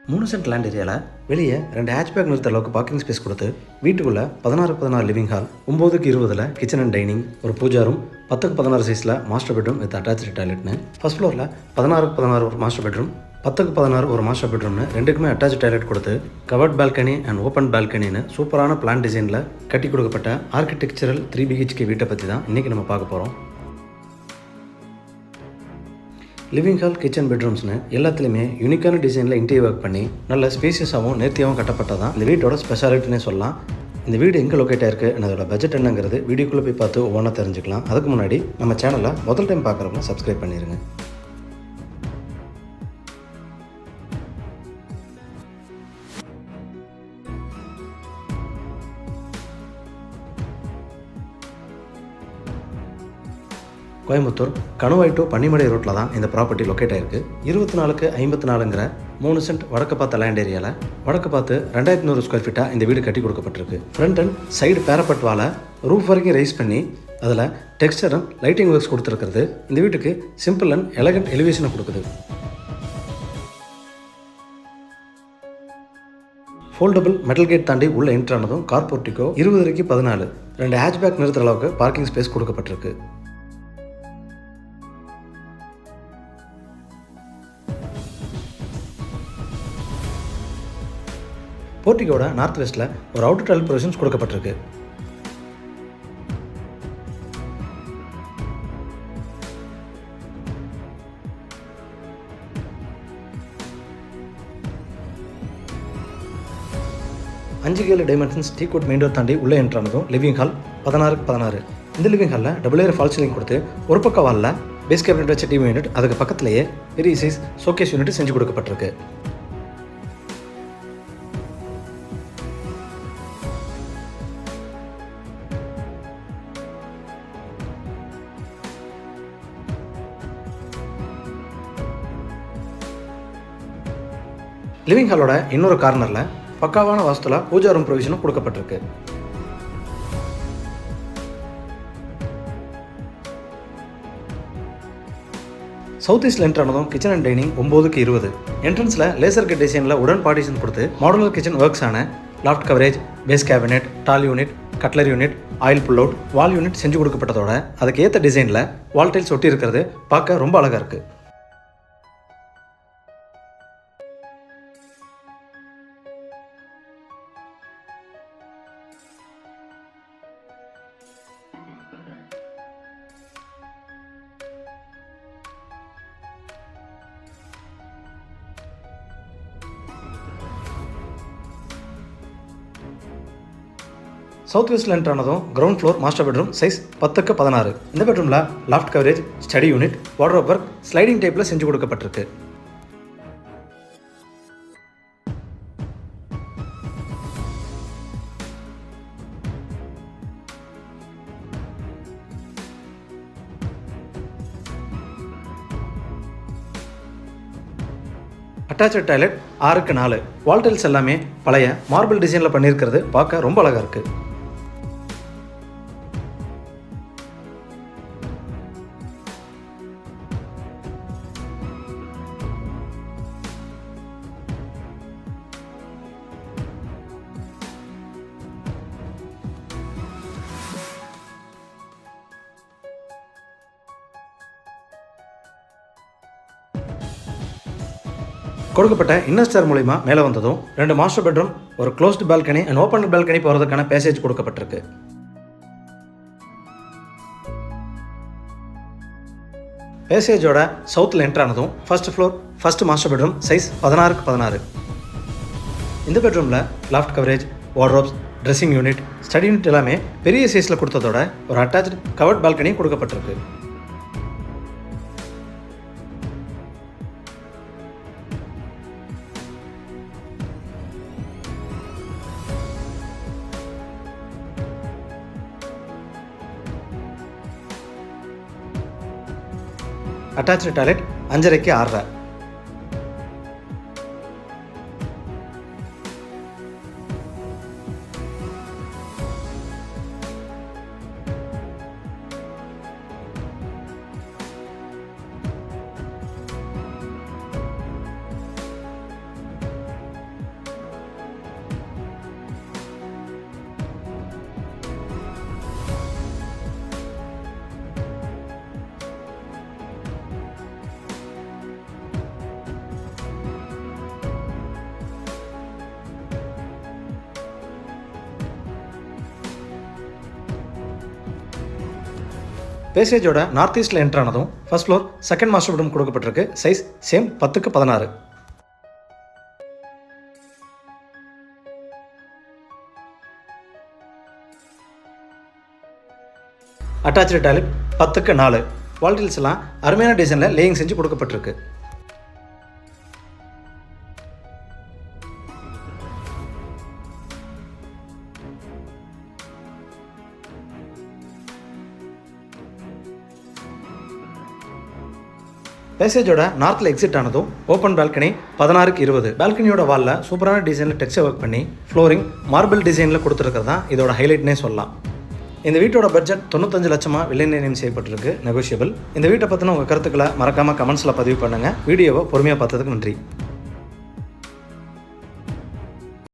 3 cent land ஏரியாவில் வெளியே 2 hatchback நிறுத்த அளவுக்கு பார்க்கிங் ஸ்பேஸ் கொடுத்து வீட்டுக்குள்ளே 16 living hall, 9:20 kitchen and dining, ஒரு பூஜா ரூம், 10:16 சைஸில் மாஸ்டர் பெட்ரூம் வித் அட்டாச்சு டாய்லெட்னு. ஃபர்ஸ்ட் ஃப்ளோரில் 16:16 ஒரு மாஸ்டர் பெட்ரூம், 10:16 ஒரு மாஸ்டர் பெட்ரூம்னு ரெண்டுக்குமே அட்டாச் டாய்லெட் கொடுத்து கவர்ட் பால்கனி அண்ட் ஓப்பன் பால்கனின்னு சூப்பரான பிளான் டிசைனில் கட்டி கொடுக்கப்பட்ட ஆர்கிடெக்சரல் 3 BHK வீட்டை பற்றி தான் இன்றைக்கி நம்ம பார்க்க போகிறோம். லிவிங் ஹால், கிச்சன், பெட்ரூம்ஸ்னு எல்லாத்துலேயுமே யூனிக்கான டிசைனில் இன்டீரியர் ஒர்க் பண்ணி நல்ல ஸ்பேசியஸாகவும் நேர்த்தியாகவும் கட்டப்பட்டதான் இந்த வீட்டோட ஸ்பெஷாலிட்டினே சொல்லலாம். இந்த வீடு எங்கே லொக்கேட் ஆயிருக்கு, அதோட பட்ஜெட் என்னங்கிறது வீடியோக்குள்ளே போய் பார்த்து ஒவ்வொன்றா தெரிஞ்சுக்கலாம். அதுக்கு முன்னாடி நம்ம சேனலை முதல் டைம் பார்க்குறவங்க சப்ஸ்கிரைப் பண்ணிடுங்க. கோயம்புத்தூர் கணுவாய் டு பன்னிமடை ரோட்டில் தான் இந்த ப்ராப்பர்ட்டி லொக்கேட் ஆயிருக்கு. 24க்கு 54ங்கிற 3 சென்ட் வடக்கு பார்த்த லேண்ட் ஏரியாவில் வடக்கு பார்த்து 2100 ஸ்கொயர் ஃபீட்டாக இந்த வீடு கட்டி கொடுக்கப்பட்டிருக்கு. ஃப்ரண்ட் அண்ட் சைடு பேரப்பட் வாலை ரூஃப் வரைக்கும் ரைஸ் பண்ணி அதில் டெக்ஸ்டர் அண்ட் லைட்டிங் ஒர்க்ஸ் கொடுத்துருக்கிறது இந்த வீட்டுக்கு சிம்பிள் அண்ட் எலகண்ட் எலிவேஷனை கொடுக்குது. ஃபோல்டபுள் மெட்டல் கேட் தாண்டி உள்ள என்ட்ரானதும் கார் போர்ட்டிகோ 20:14 2 ஹேட்ச்பேக் நிறுத்துற அளவுக்கு பார்க்கிங் ஸ்பேஸ் கொடுக்கப்பட்டிருக்கு. போர்ட்டிகோட நார்த் வெஸ்ட்டில் ஒரு அவுட்டர் டாய்லெட் ப்ரொவிஷன்ஸ் கொடுக்கப்பட்டிருக்கு. அஞ்சு டைமென்ஷன்ஸ் டீக்வுட் மெயின் டோர் தாண்டி உள்ளே என்ட்ரானதும் லிவிங் ஹால் 16:16. இந்த லிவிங் ஹாலில் டபுள் ஏர் ஃபால் சீலிங் கொடுத்து ஒரு பக்கம் வாலில் பேஸ் கேபினட் வச்ச டிவி யூனிட், அதுக்கு பக்கத்திலேயே பெரிய சைஸ் ஷோகேஸ் யூனிட் செஞ்சு கொடுக்கப்பட்டிருக்கு. லிவிங் ஹாலோட இன்னொரு கார்னரில் பக்காவான வாஸ்துல பூஜா ரூம் ப்ரொவிஷனும் கொடுக்கப்பட்டிருக்கு. சவுத் ஈஸ்ட்ல என்ட்ரானதும் கிச்சன் அண்ட் டைனிங் 9:20. என்ட்ரன்ஸில் லேசர் கட் டிசைனில் உடன் பார்ட்டிஷன் கொடுத்து மாடுலர் கிச்சன் ஒர்க்ஸான loft coverage, base cabinet, tall unit, cutlery unit, oil pull out, wall unit செஞ்சு கொடுக்கப்பட்டதோட அதுக்கு ஏற்ற டிசைனில் வால் டைல்ஸ் ஒட்டி இருக்கிறது பார்க்க ரொம்ப அழகாக இருக்குது. சவுத் வெஸ்ட்ல என்ட்ரானதும் ground floor master bedroom size 10:16. இந்த பெட்ரூமில் loft coverage, study unit, wardrobe work sliding டைப்பில் செஞ்சு கொடுக்கப்பட்டிருக்கு. Attach toilet 6:4. வால் டைல்ஸ் எல்லாமே பழைய மார்பிள் டிசைனில் பண்ணியிருக்கிறது பார்க்க ரொம்ப அழகாக இருக்குது. கொடுக்கப்பட்ட இன்னர் ஸ்டேர் மூலிமா மேலே வந்ததும் 2 மாஸ்டர் பெட்ரூம், ஒரு closed balcony and open balcony போகிறதுக்கான பேசேஜ் கொடுக்கப்பட்டிருக்கு. பேசேஜோட சவுத்தில் என்ட்ரானதும் first floor first master bedroom size 16:16. இந்த பெட்ரூமில் loft coverage, wardrobes, dressing unit, study unit எல்லாமே பெரிய சைஸில் கொடுத்ததோட ஒரு அட்டாச்சு கவர்ட் பால்கனி கொடுக்கப்பட்டிருக்கு. அட்டாச்சு டாய்லெட் 5:30க்கு 6:30. பேசேஜோட நார்த் ஈஸ்ட்டில் என்ட்ரு ஆனதும் first floor second master bedroom கொடுக்கப்பட்டிருக்கு. Size same 10x16. Attach toilet 10x4. Wall tiles எல்லாம் அருமையான டிசைனில் லேயிங் செஞ்சு கொடுக்கப்பட்டிருக்கு. பேசேஜோட நார்த்தில் எக்ஸிட் ஆனதும் ஓப்பன் பால்கனி 16x20. பால்கனியோட வாலில் சூப்பரான டிசைனில் டெக்ஸ்சர் ஒர்க் பண்ணி ஃப்ளோரிங் மார்பிள் டிசைனில் கொடுத்துருக்கிறது தான் இதோட ஹைலைட்னே சொல்லலாம். இந்த வீட்டோட பட்ஜெட் 95 லட்சமாக விலை நிர்ணயம் செய்யப்பட்டிருக்கு, நெகோஷியபிள். இந்த வீட்டை பற்றின உங்கள் கருத்துக்களை மறக்காமல் கமெண்ட்ஸில் பதிவு பண்ணுங்கள். வீடியோவை பொறுமையாக பார்த்ததுக்கு நன்றி.